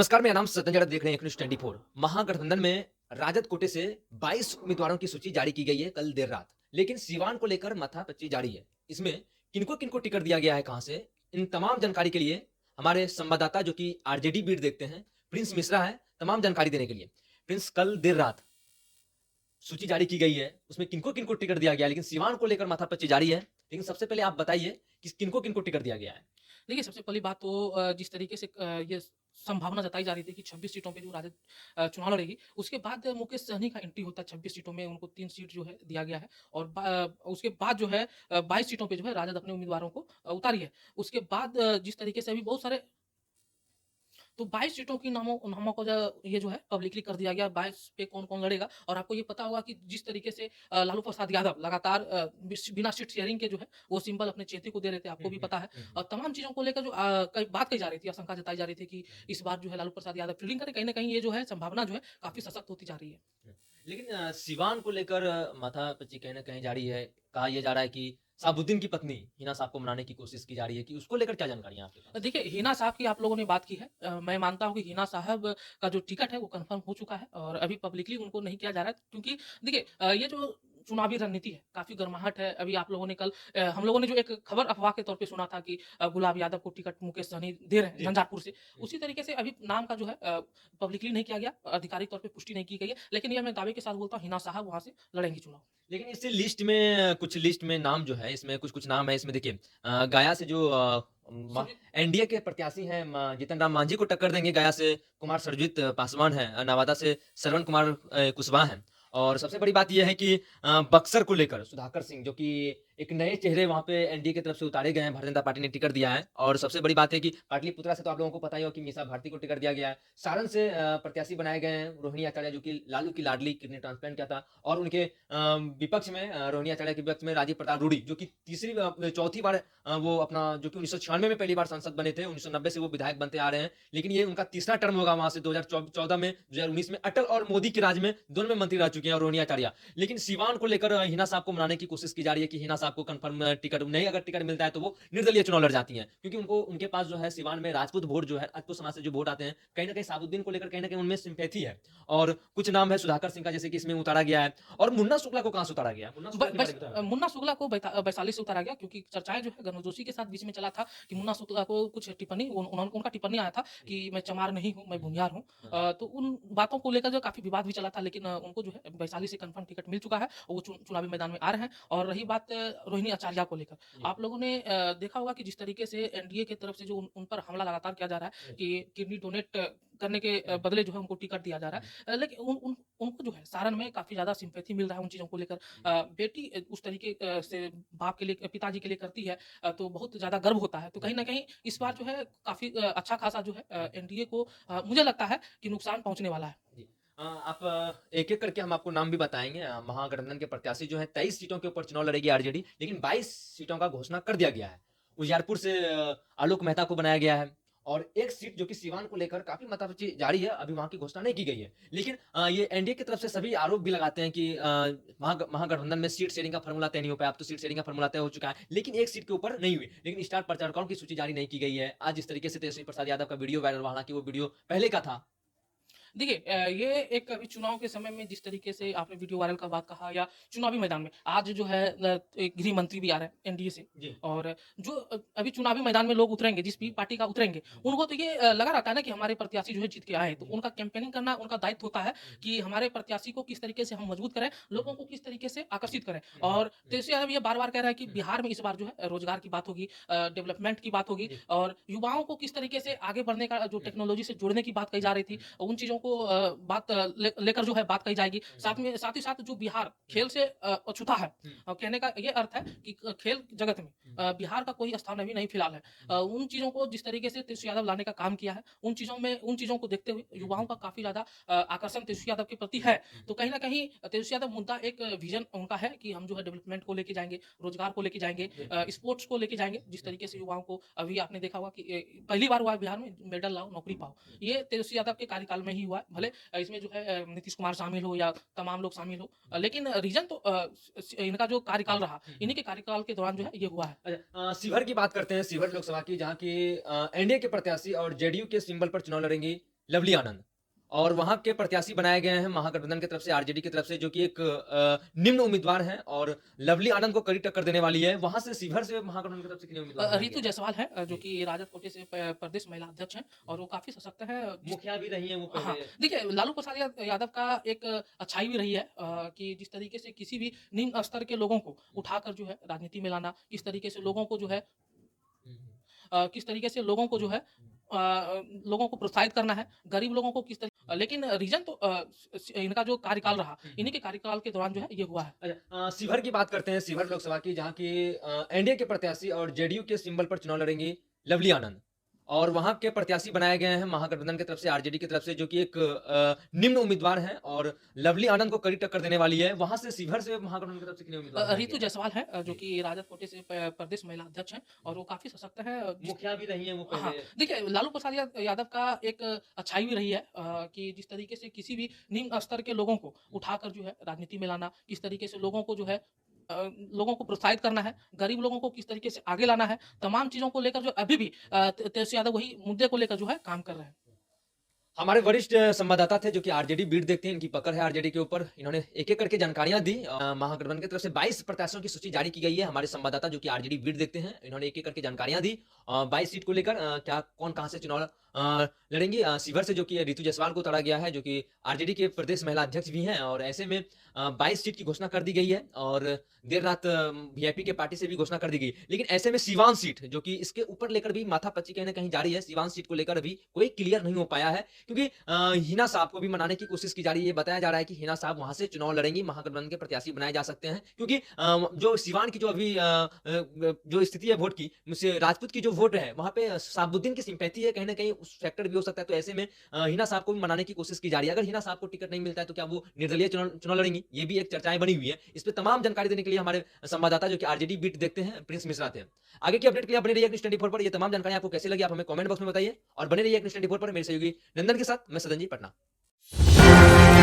नमस्कार, मेरा नाम सतन जड़ा देख रहे हैं न्यूज़ 24। महागठबंधन में राजद कोटे से 22 उम्मीदवारों की सूची जारी की गई है कल देर रात। लेकिन सीवान को लेकर माथापच्ची जारी है। इसमें किनको-किनको टिकट दिया गया है, कहां से? इन तमाम जानकारी के लिए हमारे संवाददाता जो कि आरजेडी बीट देखते हैं, प्रिंस मिश्रा है, तमाम जानकारी देने के लिए। प्रिंस, कल देर रात सूची जारी की गई है, उसमें किनको-किनको टिकट दिया गया है, लेकिन सीवान को लेकर माथापच्ची जारी है। लेकिन सबसे पहले आप बताइए कि किनको-किनको टिकट दिया गया है? देखिए, सबसे पहली बात तो जिस तरीके से ये संभावना जताई जा रही थी कि 26 सीटों पे जो राजद चुनाव लड़ेगी, उसके बाद मुकेश सहनी का एंट्री होता है 26 सीटों में, उनको 3 सीट जो है दिया गया है और उसके बाद जो है 22 सीटों पे जो है राजद अपने उम्मीदवारों को उतारी है। उसके बाद जिस तरीके से अभी बहुत सारे तो 22 सीटों की नामों नामों को ये जो है पब्लिकली कर दिया गया, 22 पे कौन-कौन लड़ेगा और आपको ये पता होगा कि जिस तरीके से लालू प्रसाद यादव लगातार बिना सीट शेयरिंग के जो है वो सिंबल अपने चेते को दे रहे थे, हुँ, आपको भी हुँ। पता है। हुँ, हुँ। और तमाम चीज़ों को लेकर जो कई बात कही जा रही थी, आशंका जताई जा रही थी कि इस बार जो है लालू प्रसाद यादव फील्डिंग करें, कहीं न कहीं ये जो है संभावना जो है काफ़ी सशक्त होती जा रही है। हुँ। लेकिन सिवान को लेकर माथापच्ची कहीं न कहीं जारी है। कहा ये जा रहा है कि शहाबुद्दीन की पत्नी हिना साहब को मनाने की कोशिश की जा रही है, कि उसको लेकर क्या जानकारी है आपके पास? देखिए, हिना साहब की आप लोगों ने बात की है। मैं मानता हूँ कि हिना साहब का जो टिकट है वो कन्फर्म हो चुका है और अभी पब्लिकली उनको नहीं किया जा रहा है क्योंकि देखिए ये जो चुनावी रणनीति है, काफ़ी गर्माहट है। अभी आप लोगों ने कल हम लोगों ने जो एक खबर अफ़वाह के तौर पे सुना था कि गुलाब यादव को टिकट मुकेश सहनी दे रहे हैं जी। झंझारपुर से। हुँ। उसी तरीके से अभी नाम का जो है पब्लिकली नहीं किया गया, आधिकारिक तौर पे पुष्टि नहीं की गई है। लेकिन ये मैं दावे के साथ बोलता हूँ हिना साहब वहाँ से लड़ेंगी चुनाव। लेकिन इस लिस्ट में कुछ लिस्ट में नाम जो है, इसमें कुछ-कुछ नाम है, इसमें देखिए गया से जो म सुरजीत एनडीए के प्रत्याशी हैं, जीतन राम मांझी को टक्कर देंगे। गया से कुमार सर्वजीत पासवान हैं, नवादा से श्रवण कुमार कुशवाहा हैं। और सबसे बड़ी बात ये है कि बक्सर को लेकर सुधाकर सिंह, जो कि एक नए चेहरे वहाँ पे एनडीए की तरफ से उतारे गए हैं, भारतीय जनता पार्टी ने टिकट दिया है। और सबसे बड़ी बात है कि पाटलिपुत्रा से तो आप लोगों को पता ही होगा कि मीसा भारती को टिकट दिया गया है। सारण से प्रत्याशी बनाए गए हैं रोहिणी आचार्य, जो कि लालू की लाडली, किडनी ट्रांसप्लांट किया था। और उनके विपक्ष में रोहिणी आचार्य के विपक्ष में राजीव प्रताप रूडी, जो कि चौथी बार वो अपना, जो कि 1996 में पहली बार सांसद बने थे, 1990 से वो विधायक बनते आ रहे हैं। लेकिन ये उनका तीसरा टर्म होगा वहाँ से 2014 में, 2019 में। अटल और मोदी के राज में दोनों में मंत्री रह चुके हैं रोहिणी आचार्य। लेकिन सीवान को लेकर हिना साहब को मनाने की कोशिश की जा रही है कि हिना साहब को कंफर्म टिकट नहीं, अगर टिकट मिलता है तो वो निर्दलीय चुनाव लड़ जाती हैं। क्योंकि उनको, उनके पास जो है सीवान में राजपूत वोट जो है, राजपूत समाज से जो वोट आते हैं, कहीं न कहीं शहाबुद्दीन को लेकर कहीं न कहीं उनमें सिम्पैथी है। और कुछ नाम है सुधाकर सिंह का, जैसे कि इसमें उतारा गया है। और मुन्ना शुक्ला को कहाँ से उतारा गया? मुन्ना ब शुक्ला के बारे बस में बताएँ। मुन्ना शुक्ला को वैशाली से उतारा गया क्योंकि चर्चाएँ जो है गर्म जोशी के साथ बीच में चला था कि मुन्ना शुक्ला को कुछ टिप्पणी उनका टिप्पणी आया था कि मैं चमार नहीं हूँ, मैं भूमिहार हूँ। हाँ। तो उन बातों को लेकर जो काफ़ी विवाद भी चला था लेकिन उनको जो है वैशाली से कन्फर्म टिकट मिल चुका है और वो चुनावी मैदान में आ रहे हैं। और रही बात रोहिणी आचार्य को लेकर, जी। आप लोगों ने देखा होगा कि जिस तरीके से एनडीए की तरफ से जो उन पर हमला लगातार किया जा रहा है हुँ, कि किडनी डोनेट करने के हुँ, बदले जो है उनको टिकट दिया जा रहा हुँ, है। लेकिन उनको जो है सारण में काफ़ी ज़्यादा सिम्पैथी मिल रहा है उन चीज़ों को लेकर। जी। बेटी उस तरीके से बाप के लिए पिताजी के लिए करती है तो बहुत ज़्यादा गर्व होता है। तो हुँ, कहीं न कहीं इस हुँ, बार जो है काफ़ी अच्छा खासा जो है हुँ, एनडीए को मुझे लगता है कि नुकसान पहुँचने वाला है। जी। आप एक-एक करके हम आपको नाम भी बताएँगे। महागठबंधन के प्रत्याशी जो हैं, 23 सीटों के ऊपर चुनाव लड़ेगी आरजेडी, लेकिन 22 सीटों का घोषणा कर दिया गया है। उजियारपुर से आलोक मेहता को बनाया गया है। और एक सीट जो कि सीवान को लेकर काफ़ी माथापच्ची जारी है, अभी वहाँ की घोषणा नहीं की गई है। लेकिन ये एनडीए की तरफ से सभी आरोप भी लगाते हैं कि महागठबंधन में सीट शेयरिंग का फ़ॉर्मूला तय नहीं हो पाया। अब तो सीट शेयरिंग का फ़ॉर्मूला तय हो चुका है, लेकिन एक सीट के ऊपर नहीं हुई। लेकिन स्टार प्रचारकों की सूची जारी नहीं की गई है। आज जिस तरीके से तेजस्वी प्रसाद यादव का वीडियो वायरल हुआ, हालाँकि वो वीडियो पहले का था। देखिए ये एक अभी चुनाव के समय में जिस तरीके से आपने वीडियो वायरल का बात कहा या चुनावी मैदान में आज जो है एक गृह मंत्री भी आ रहे हैं एनडीए से जी। और जो अभी चुनावी मैदान में लोग उतरेंगे जिस भी हुँ, पार्टी का उतरेंगे हुँ, उनको तो ये लगा रहता है ना कि हमारे प्रत्याशी जो है जीत के आए तो जी। उनका कैंपेनिंग करना उनका दायित्व होता है हुँ, कि हमारे प्रत्याशी को किस तरीके से हम मजबूत करें लोगों हुँ, को किस तरीके से आकर्षित करें हुँ, हुँ, और हुँ, तेजस्वी यादव ये बार बार कह रहा है कि हुँ, बिहार में इस बार जो है रोजगार की बात होगी डेवलपमेंट की बात होगी जी। और युवाओं को किस तरीके से आगे बढ़ने का जो हुँ, टेक्नोलॉजी से जुड़ने की बात कही हुँ, जा रही थी हुँ, उन चीज़ों को बात लेकर जो है बात कही जाएगी। हुँ, साथ में साथ ही साथ जो बिहार हुँ, खेल से अछूता है हुँ, कहने का ये अर्थ है कि खेल जगत में हुँ, बिहार का कोई स्थान अभी नहीं फिलहाल है। हुँ, उन चीज़ों को जिस तरीके से तेजस्वी यादव लाने का काम किया है, उन चीज़ों को देखते हुए हुँ, युवाओं हुँ, का काफ़ी ज़्यादा आकर्षण तेजस्वी यादव के प्रति हुँ, है। हुँ, तो कहीं न कहीं तेजस्वी यादव मुद्दा एक विज़न उनका है कि हम जो है डेवलपमेंट को लेके जाएँगे, रोजगार को लेके जाएँगे, बिल्कुल। स्पोर्ट्स को लेके जाएँगे। जिस हुँ, तरीके से युवाओं को अभी आपने देखा होगा कि पहली बार हुआ है बिहार में मेडल लाओ, नौकरी पाओ। हुँ, ये तेजस्वी यादव के कार्यकाल में ही हुआ है। हुँ, भले इसमें जो है नीतीश कुमार शामिल हो या तमाम लोग शामिल हो हुँ, लेकिन रीज़न तो इनका जो कार्यकाल हुँ, रहा, हुँ, हुँ, इन्हीं के कार्यकाल के दौरान जो हुँ। है ये हुआ है। अच्छा, शिवहर की बात करते हैं, शिवहर लोकसभा की, जहाँ की एनडीए के प्रत्याशी और जेडीयू के सिंबल पर चुनाव लड़ेंगी लवली आनंद और वहाँ के प्रत्याशी बनाए गए हैं महागठबंधन की तरफ से, आरजेडी की तरफ से, जो कि एक निम्न उम्मीदवार हैं और लवली आनंद को कड़ी टक्कर देने वाली है। वहाँ से शिवहर से महागठबंधन की तरफ से कितने उम्मीदवार बनाए रितु गए हैं? जायसवाल है, जो जी, कि राजद कोटे से प्रदेश महिला अध्यक्ष हैं और वो काफ़ी सशक्त हैं। मुखिया भी रही हैं वो हाँ, पहले। देखिए लालू प्रसाद यादव का एक अच्छाई भी रही है, कि जिस तरीके से किसी भी निम्न स्तर के लोगों को उठाकर जो है राजनीति में लाना, किस तरीके से लोगों को जो है हुँ, हुँ, किस तरीके से लोगों को जो है लोगों को प्रोत्साहित करना है, गरीब लोगों को किस तरी लेकिन रीज़न तो इनका जो कार्यकाल रहा, हुँ, इन्हीं के कार्यकाल के दौरान जो है ये हुआ है। अच्छा शिवहर की बात करते हैं, शिवहर लोकसभा की, जहाँ की एनडीए के प्रत्याशी और जेडीयू के सिंबल पर चुनाव लड़ेंगी लवली आनंद और वहाँ के प्रत्याशी बनाए गए हैं महागठबंधन की तरफ से, आरजेडी की तरफ से, जो कि एक निम्न उम्मीदवार हैं और लवली आनंद को कड़ी टक्कर देने वाली है। वहाँ से शिवहर से महागठबंधन की तरफ से कितने उम्मीदवार बनाए गए रितु हैं? जायसवाल है, जो जी, कि राजद कोटे से प्रदेश महिला अध्यक्ष हैं और वो काफ़ी सशक्त हैं। मुखिया भी रही हैं वो हाँ, पहले। देखिए लालू प्रसाद यादव का एक अच्छाई भी रही है, कि जिस तरीके से किसी भी निम्न स्तर के लोगों को उठाकर जो है राजनीति में लाना, किस तरीके से लोगों को जो है लोगों को प्रोत्साहित करना है, गरीब लोगों को किस तरीके से आगे लाना है, तमाम चीज़ों को लेकर जो अभी भी तेजस्वी यादव वही मुद्दे को लेकर जो है काम कर रहे हैं। हमारे वरिष्ठ संवाददाता थे जो कि आरजेडी बीट देखते हैं, इनकी पकड़ है आरजेडी के ऊपर। इन्होंने एक-एक करके जानकारियाँ दी। महागठबंधन की तरफ से 22 प्रत्याशियों की सूची जारी की गई है। हमारे संवाददाता जो कि आरजेडी बीट देखते हैं, इन्होंने एक-एक करके जानकारियाँ दी। 22 सीट को लेकर क्या कौन कहाँ से चुनाव लड़ेंगी। शिवहर से जो कि रितु जायसवाल को उतारा गया है, जो कि आरजेडी के प्रदेश महिला अध्यक्ष भी हैं और ऐसे में 22 सीट की घोषणा कर दी गई है और देर रात वीआईपी के पार्टी से भी घोषणा कर दी गई। लेकिन ऐसे में सीवान सीट, जो कि इसके ऊपर लेकर भी माथापच्ची कहीं न कहीं जारी है। सीवान सीट को लेकर अभी कोई क्लियर नहीं हो पाया है, क्योंकि हिना साहब को भी मनाने की कोशिश की जा रही है। ये बताया जा रहा है कि हिना साहब वहाँ से चुनाव लड़ेंगी, महागठबंधन के प्रत्याशी बनाए जा सकते हैं, क्योंकि जो सिवान की जो अभी जो स्थिति है वोट की, मुझसे राजपूत की जो वोट है, वहाँ पे शहाबुद्दीन की सिंपैथी है, कहीं न कहीं उस फैक्टर भी हो सकता है। तो ऐसे में हिना साहब को भी मनाने की कोशिश की जा रही है। अगर हिना साहब को टिकट नहीं मिलता है, तो क्या वो निर्दलीय चुनाव चुनाव लड़ेंगी? ये भी एक चर्चाएँ बनी हुई है। इस पे तमाम जानकारी देने के लिए हमारे संवाददाता जो कि आरजेडी बीट देखते हैं, प्रिंस मिश्रा थे। आगे की अपडेट के लिए आप बने रहिए न्यूज़ 24 पर। ये तमाम जानकारी आपको कैसी लगी, आप हमें कमेंट बॉक्स में बताइए और बने रहिए न्यूज़ 24 पर मेरे सहयोगी नंदन के साथ। मैं सदन जी, पटना।